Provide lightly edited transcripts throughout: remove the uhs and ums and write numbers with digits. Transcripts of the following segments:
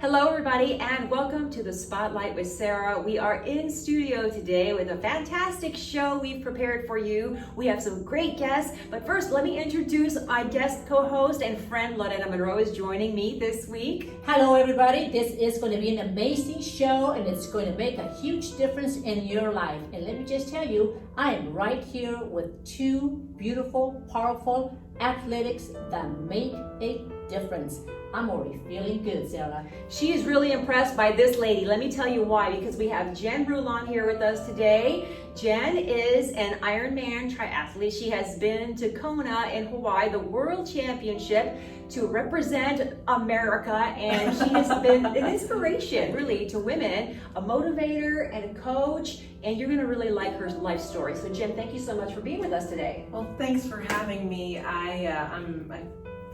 Hello everybody and welcome to the Spotlight with Sarah. We are in studio today with a fantastic show we've prepared for you. We have some great guests, but first let me introduce my guest co-host and friend Lorena Monroe is joining me this week. Hello everybody, this is going to be an amazing show and it's going to make a huge difference in your life. And let me just tell you, I am right here with two beautiful, powerful athletics that make a difference. I'm already feeling good, Sarah. She is really impressed by this lady. Let me tell you why, because we have Jen Rulon here with us today. Jen is an Ironman triathlete. She has been to Kona in Hawaii, the World Championship, to represent America, and she has been an inspiration really to women, a motivator and a coach, and you're gonna really like her life story. So Jen, thank you so much for being with us today. Well, thanks for having me.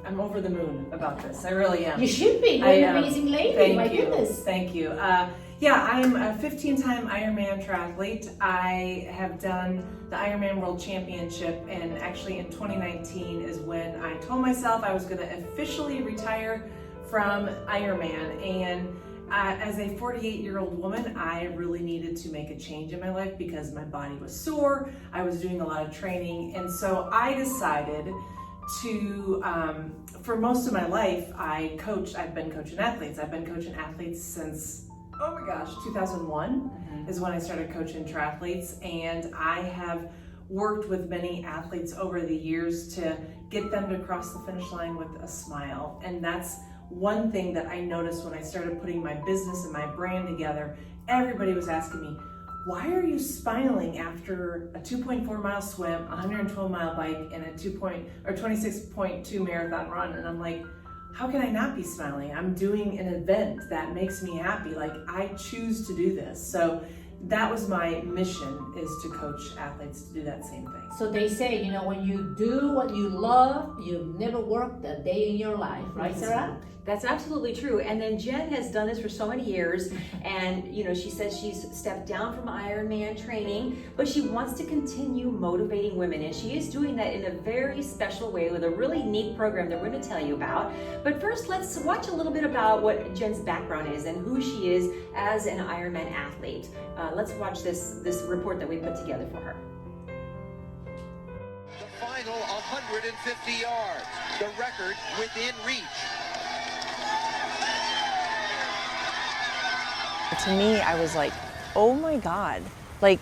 I'm over the moon about this. I really am. You should be. You're an amazing lady. Thank My you. goodness. Thank you. I'm a 15-time Ironman triathlete. I have done the Ironman World Championship, and actually in 2019 is when I told myself I was going to officially retire from Ironman. And as a 48-year-old woman, I really needed to make a change in my life because my body was sore. I was doing a lot of training, and so I decided to, for most of my life, I've been coaching athletes. I've been coaching athletes since, 2001 is when I started coaching triathletes. And I have worked with many athletes over the years to get them to cross the finish line with a smile. And that's one thing that I noticed when I started putting my business and my brand together. Everybody was asking me, why are you smiling after a 2.4 mile swim, a 112 mile bike, and a 26.2 marathon run? And I'm like, how can I not be smiling? I'm doing an event that makes me happy. Like, I choose to do this. So that was my mission, is to coach athletes to do that same thing. So they say, when you do what you love, you never worked a day in your life, right, Sarah? That's absolutely true. And then Jen has done this for so many years, and she says she's stepped down from Ironman training, but she wants to continue motivating women, and she is doing that in a very special way with a really neat program that we're going to tell you about. But first, let's watch a little bit about what Jen's background is and who she is as an Ironman athlete. Let's watch this report that we put together for her. The final 150 yards, the record within reach. To me, I was like, oh my God, like,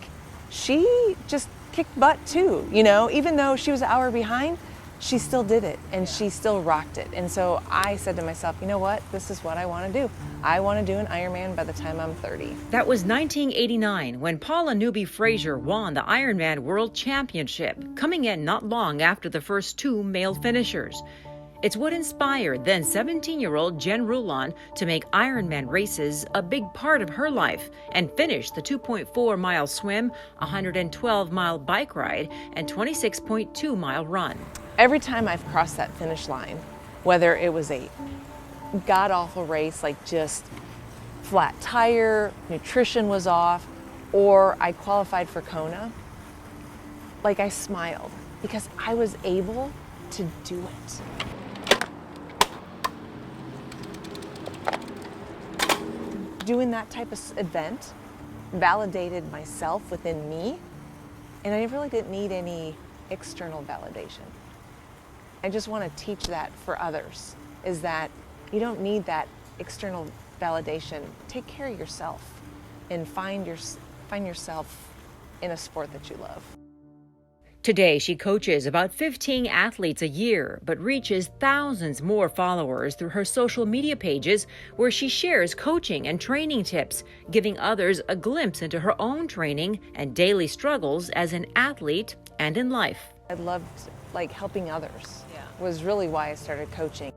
she just kicked butt too, even though she was an hour behind, she still did it and she still rocked it. And so I said to myself, you know what, this is what I want to do. I want to do an Ironman by the time I'm 30. That was 1989 when Paula Newby Fraser won the Ironman World Championship, coming in not long after the first two male finishers. It's what inspired then 17-year-old Jen Rulon to make Ironman races a big part of her life and finish the 2.4-mile swim, 112-mile bike ride, and 26.2-mile run. Every time I've crossed that finish line, whether it was a god-awful race, like just flat tire, nutrition was off, or I qualified for Kona, like, I smiled because I was able to do it. Doing that type of event validated myself within me, and I really didn't need any external validation. I just want to teach that for others, is that you don't need that external validation. Take care of yourself and find yourself in a sport that you love. Today, she coaches about 15 athletes a year, but reaches thousands more followers through her social media pages, where she shares coaching and training tips, giving others a glimpse into her own training and daily struggles as an athlete and in life. I loved helping others. Was really why I started coaching.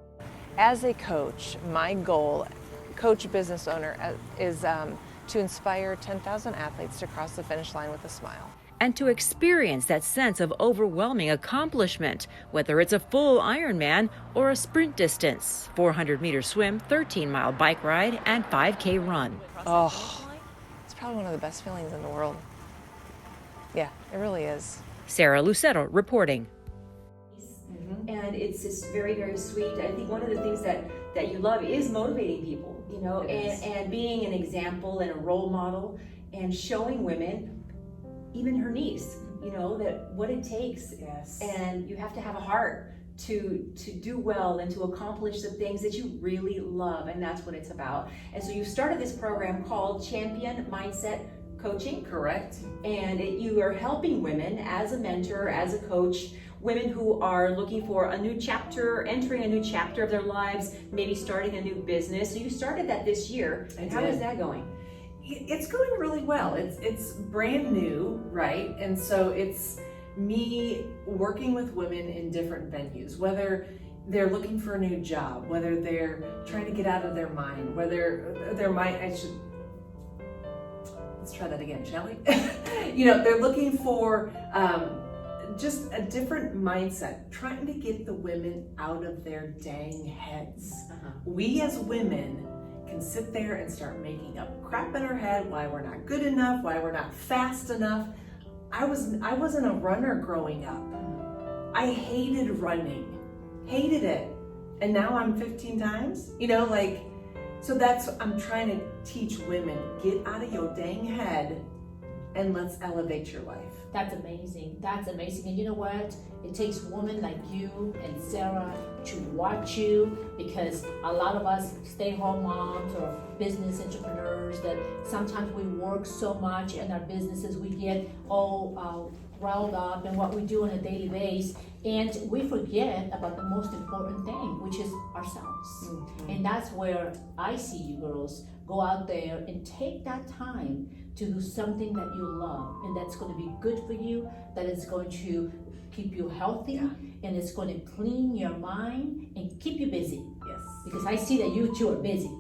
As a coach, my goal, coach business owner, is to inspire 10,000 athletes to cross the finish line with a smile. And to experience that sense of overwhelming accomplishment, whether it's a full Ironman or a sprint distance, 400-meter swim, 13-mile bike ride, and 5K run. Oh, it's probably one of the best feelings in the world. Yeah, it really is. Sarah Lucero reporting. And it's just very, very sweet. I think one of the things that that you love is motivating people, you know, It is. and being an example and a role model and showing women, even her niece, you know, that what it takes. Yes. And you have to have a heart to do well and to accomplish the things that you really love, and that's what it's about. And so you started this program called Champion Mindset Coaching, Correct. and you are helping women as a mentor, as a coach, women who are looking for a new chapter, entering a new chapter of their lives, maybe starting a new business. So you started that this year. I How did. is that going? It's going really well. It's brand new, right? And so it's me working with women in different venues, whether they're looking for a new job, whether they're trying to get out of their mind, whether their mind, let's try that again, shall we? You know, they're looking for just a different mindset, trying to get the women out of their dang heads. We as women can sit there and start making up crap in our head, why we're not good enough, why we're not fast enough. I wasn't a runner growing up. I hated running, hated it. And now I'm 15 times, you know, like, so that's, I'm trying to teach women, get out of your dang head and let's elevate your life. That's amazing. That's amazing. And you know what? It takes women like you and Sarah to watch you, because a lot of us stay-home moms or business entrepreneurs that sometimes we work so much in our businesses, we get all riled up in what we do on a daily basis, and we forget about the most important thing, which is ourselves. And that's where I see you girls go out there and take that time to do something that you love, and that's going to be good for you, that is going to keep you healthy, and it's going to clean your mind and keep you busy. Yes. Because I see that you two are busy.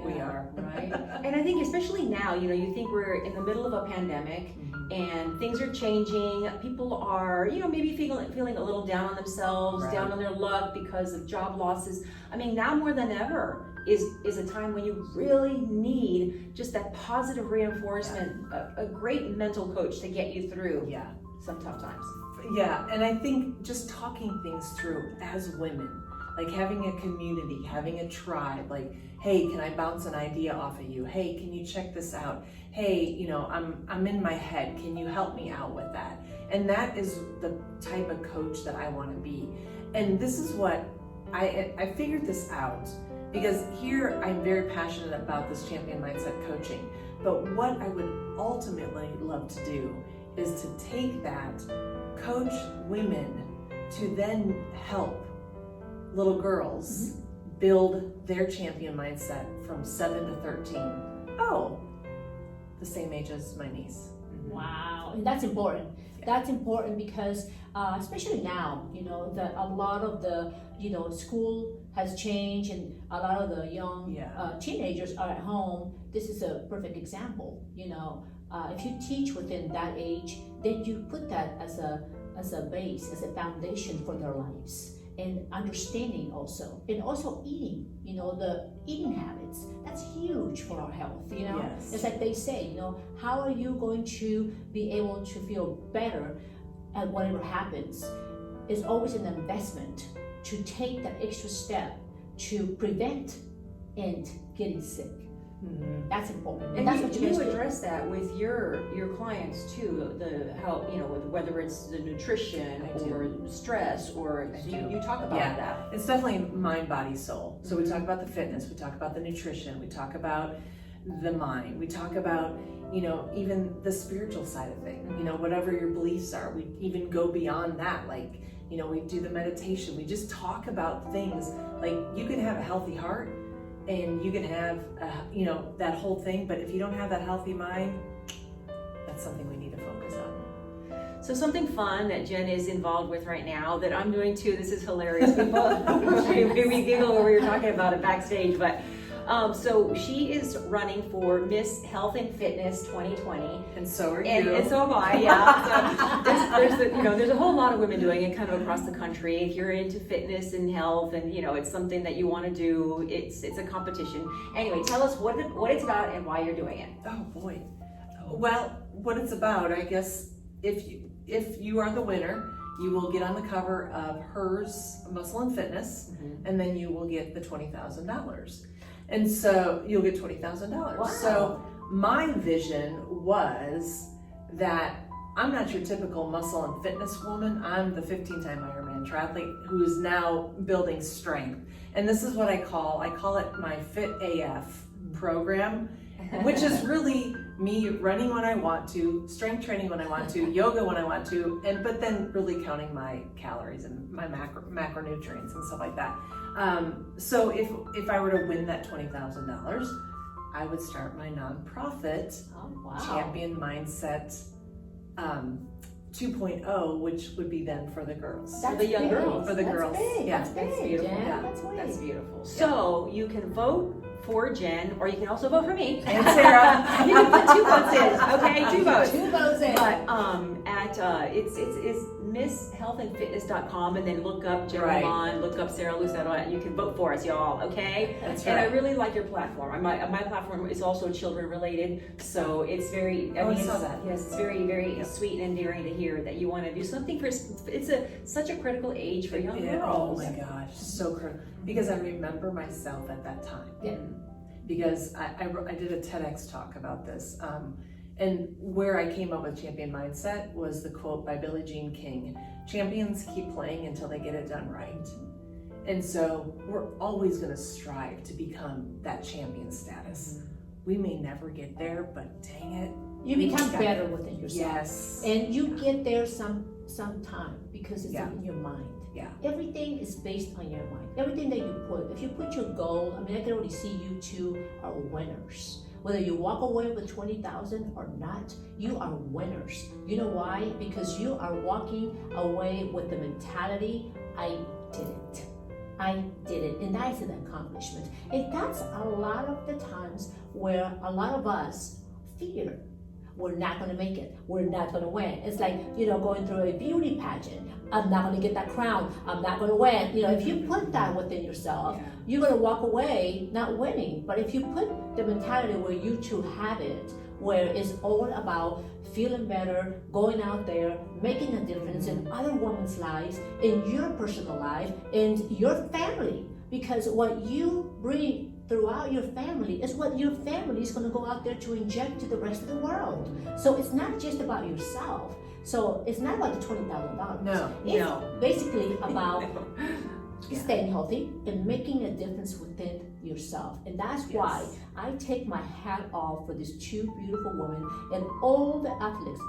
We are. Right? And I think especially now, you know, you think we're in the middle of a pandemic and things are changing. People are, you know, maybe feeling a little down on themselves, Right. down on their luck because of job losses. I mean, now more than ever is a time when you really need just that positive reinforcement, a great mental coach to get you through Yeah. some tough times. Yeah, and I think just talking things through as women, like having a community, having a tribe, like, hey, can I bounce an idea off of you? Hey, can you check this out? Hey, you know, I'm in my head. Can you help me out with that? And that is the type of coach that I want to be. And this is what I figured this out, because here I'm very passionate about this champion mindset coaching. But what I would ultimately love to do is to take that, coach women to then help little girls build their champion mindset from 7 to 13. Oh, the same age as my niece. Wow, and that's important. That's important because, especially now, you know, that a lot of the, you know, school has changed, and a lot of the young teenagers are at home. This is a perfect example. You know, if you teach within that age, then you put that as a base, as a foundation for their lives. And understanding also, and also eating, you know, the eating habits, that's huge for our health, you know. Yes. It's like they say, you know, how are you going to be able to feel better at whatever happens? It's always an investment to take that extra step to prevent and getting sick. That's important. And that's you, what you you guys do. address that with your clients too, the how, you know, whether it's the nutrition I do. or stress, or I you, do. you talk about Yeah. that. It's definitely mind, body, soul. So we talk about the fitness, we talk about the nutrition, we talk about the mind, we talk about, you know, even the spiritual side of things, you know, whatever your beliefs are. We even go beyond that, like, you know, we do the meditation, we just talk about things. Like, you can have a healthy heart and you can have, you know, that whole thing, but if you don't have that healthy mind, that's something we need to focus on. So something fun that Jen is involved with right now that I'm doing too, this is hilarious. we giggle when we were talking about it backstage, but so she is running for Miss Health and Fitness 2020. And so are you. And so am I, yeah. So there's a whole lot of women doing it kind of across the country. If you're into fitness and health and, you know, it's something that you want to do, it's a competition. Anyway, tell us what it's about and why you're doing it. Oh boy. Well, what it's about, I guess, if you are the winner, you will get on the cover of Hers Muscle and Fitness, and then you will get the $20,000. And so you'll get $20,000. Wow. So my vision was that I'm not your typical muscle and fitness woman. I'm the 15-time Ironman triathlete who is now building strength. And this is what I call it my Fit AF program, which is really me running when I want to, strength training when I want to, yoga when I want to, but then really counting my calories and my macronutrients and stuff like that. So if I were to win that $20,000, I would start my nonprofit, Champion Mindset 2.0, which would be then for the girls. For the young girls. For the That's girls. big. Yeah. That's beautiful. Jen. Yeah. That's great. That's beautiful. So you can vote for Jen, or you can also vote for me. And Sarah. You can put 2 votes in, okay? 2 votes. 2 votes in. But it's misshealthandfitness.com, and then look up Jen Right. Rulon, look up Sarah Lucero, and you can vote for us, y'all, okay? That's And I right. really like your platform. My platform is also children related, so it's very, I it's, saw that. yes, it's very, very sweet and endearing to hear that you want to do something for, it's such a critical age for young Yeah, girls. oh my gosh, so critical. Because I remember myself at that time. Yeah. Because I did a TEDx talk about this. And where I came up with Champion Mindset was the quote by Billie Jean King: champions keep playing until they get it done right. And so we're always going to strive to become that champion status. We may never get there, but dang it. You become better within yourself. Yes. And you get there some time because it's Yeah. in your mind. Yeah. Everything is based on your mind. Everything that you put, if you put your goal, I mean, I can already see you two are winners. Whether you walk away with 20,000 or not, you are winners. You know why? Because you are walking away with the mentality, I did it. I did it. And that is an accomplishment. And that's a lot of the times where a lot of us fear. We're not going to make it. We're not going to win. It's like, going through a beauty pageant. I'm not going to get that crown. I'm not going to win. If you put that within yourself, you're going to walk away not winning. But if you put the mentality where you two have it, where it's all about feeling better, going out there, making a difference in other women's lives, in your personal life, in your family. Because what you bring throughout your family is what your family is going to go out there to inject to the rest of the world. So it's not just about yourself. So it's not about the $20,000. No. It's basically about staying healthy and making a difference within yourself. And that's why I take my hat off for these 2 beautiful women and all the athletes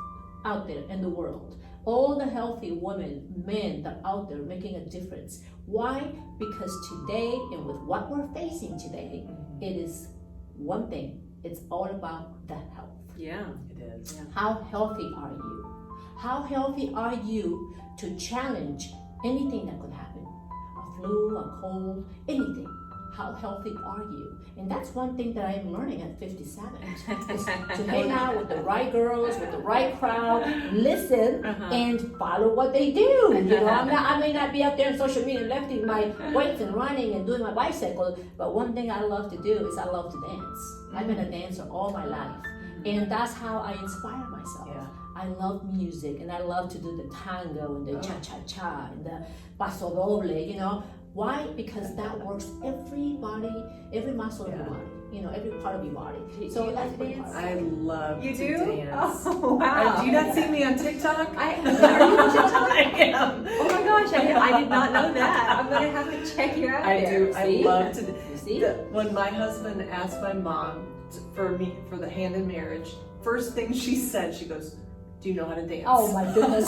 out there in the world. All the healthy women, men that are out there making a difference. Why? Because today, and with what we're facing today, it is one thing. It's all about the health. Yeah. It is. Yeah. How healthy are you? How healthy are you to challenge anything that could happen? A flu, a cold, anything. How healthy are you? And that's one thing that I am learning at 57, is to hang out with the right girls, with the right crowd, listen, and follow what they do. I may not be out there on social media lifting my weights and running and doing my bicycle, but one thing I love to do is I love to dance. I've been a dancer all my life, and that's how I inspire myself. Yeah. I love music, and I love to do the tango and the cha-cha-cha and the paso doble, Why? Because that works every muscle of your body, every part of your body. So that's like to dance? I love You to do? dance. Oh, wow. Do you not see me on TikTok? Are you on TikTok? I am. Oh my gosh, I did not know that. I'm gonna have to check you out. I there. do. See? I love to. You see? When my husband asked my mom for the hand in marriage, first thing she said, she goes, "Do you know how to dance?" Oh my goodness.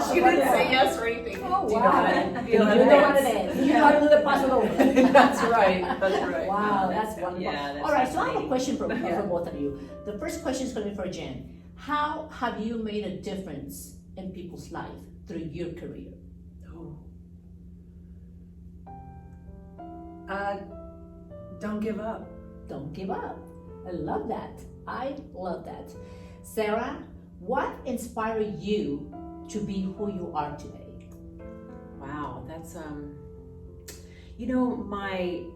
She didn't say yes or anything. Oh, Do you know how to, wow. do you know how You to know how to dance? dance. You know how to do the paso doble. That's right. That's right. Wow, that's wonderful. Yeah, that's All right, so I have a fascinating. question for both of you. The first question is going to be for Jen. How have you made a difference in people's life through your career? Don't give up. Don't give up. I love that. I love that. Sarah, what inspired you to be who you are today? Wow, that's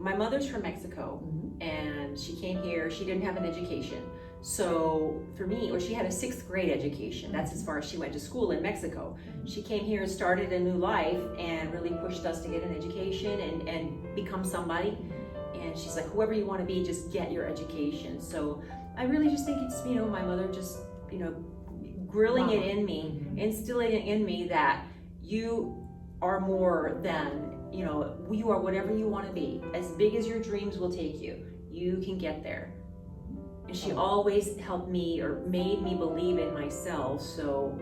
my mother's from Mexico, and she came here. She didn't have an education, So for me, or she had a 6th grade education. That's as far as she went to school in Mexico. She came here and started a new life and really pushed us to get an education and become somebody. And she's like, whoever you want to be, just get your education. So I really just think it's, my mother just, grilling it in me, instilling it in me that you are more than, you are whatever you want to be. As big as your dreams will take you, you can get there. And she always helped me or made me believe in myself. So,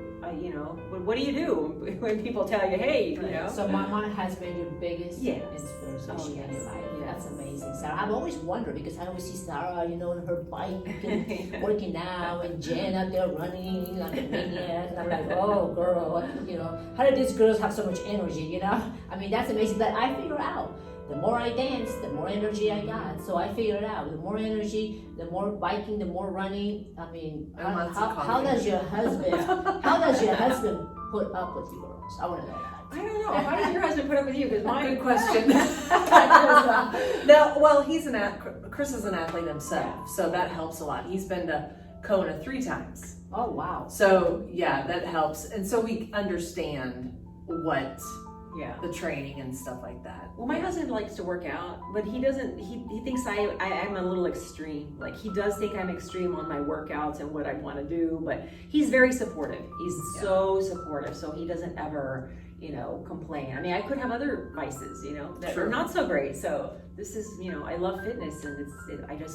what do you do when people tell you, hey, So mama has been your biggest Yes. inspiration in your life. Yes. That's amazing, Sarah. I've always wondered because I always see Sarah, on her bike and working out, and Jen out there running like a maniac. And I'm like, oh, girl, how did these girls have so much energy? I mean, that's amazing. But I figure out the more I dance, the more energy I got. So I figured out the more energy, the more biking, the more running. I mean, how does your husband put up with you girls? I want to know that. I don't know. How does your husband put up with you? Because Good question. No, well, Chris is an athlete himself, so that helps a lot. He's been to Kona 3 times. Oh, wow. So yeah, that helps. And so we understand what the training and stuff like that. Well, my husband likes to work out, but he doesn't, he thinks I'm a little extreme. Like, he does think I'm extreme on my workouts and what I want to do, but he's very supportive. He's so supportive, so he doesn't ever, complain. I mean, I could have other vices, that are not so great. So this is, I love fitness, and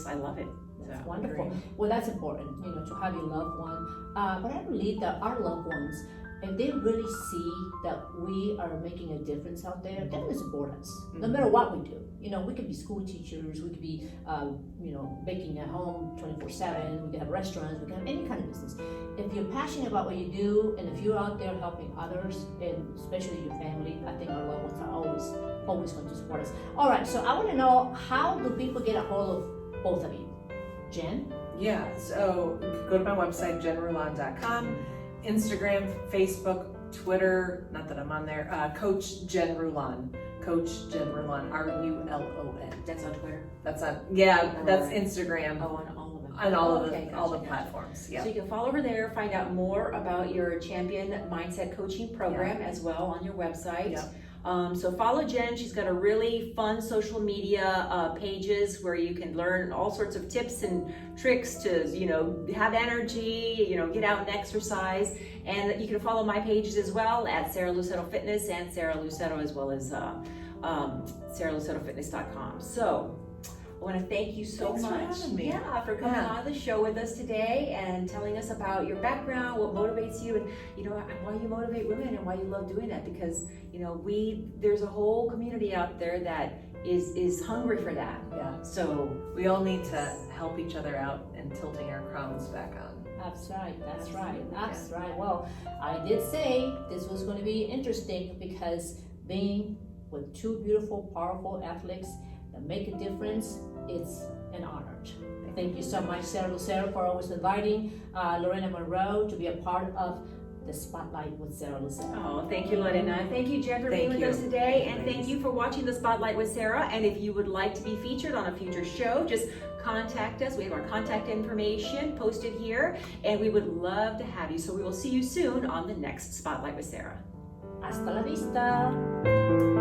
I love it. That's wonderful. Well, that's important, to have your loved one. But I believe that our loved ones, if they really see that we are making a difference out there, they're going to support us, no matter what we do. We could be school teachers, we could be, baking at home 24/7, we could have restaurants, we could have any kind of business. If you're passionate about what you do, and if you're out there helping others, and especially your family, I think our loved ones are always going to support us. All right, so I want to know, how do people get a hold of both of you? Jen? Yeah, so go to my website, jenrulon.com. Instagram, Facebook, Twitter, not that I'm on there, Coach Jen Rulon. Coach Jen Rulon, RULON. That's on Twitter? That's on, that's Instagram. Oh, on all of them. On all of Okay, all the gotcha. platforms. Yeah. So you can follow her there, find out more about your Champion Mindset Coaching Program as well on your website. Yeah. So follow Jen. She's got a really fun social media pages where you can learn all sorts of tips and tricks to, have energy, get out and exercise. And you can follow my pages as well at Sarah Lucetto Fitness and Sarah Lucetto, as well as SarahLucettoFitness.com. So I want to thank you so Thanks much. for having me. Yeah, for coming on the show with us today and telling us about your background, what motivates you, and why you motivate women and why you love doing that. Because there's a whole community out there that is hungry for that. Yeah. So We all need to help each other out and tilting our crowns back on. That's right. Well, I did say this was going to be interesting because being with 2 beautiful, powerful athletes that make a difference, it's an honor. Thank you so much, Sarah Lucero, for always inviting Lorena Monroe to be a part of the Spotlight with Sarah Lucero. Oh, thank you, Lorena. Thank you, Jen, for being with us today. And thank you for watching the Spotlight with Sarah. And if you would like to be featured on a future show, just contact us. We have our contact information posted here, and we would love to have you. So we will see you soon on the next Spotlight with Sarah. Hasta la vista.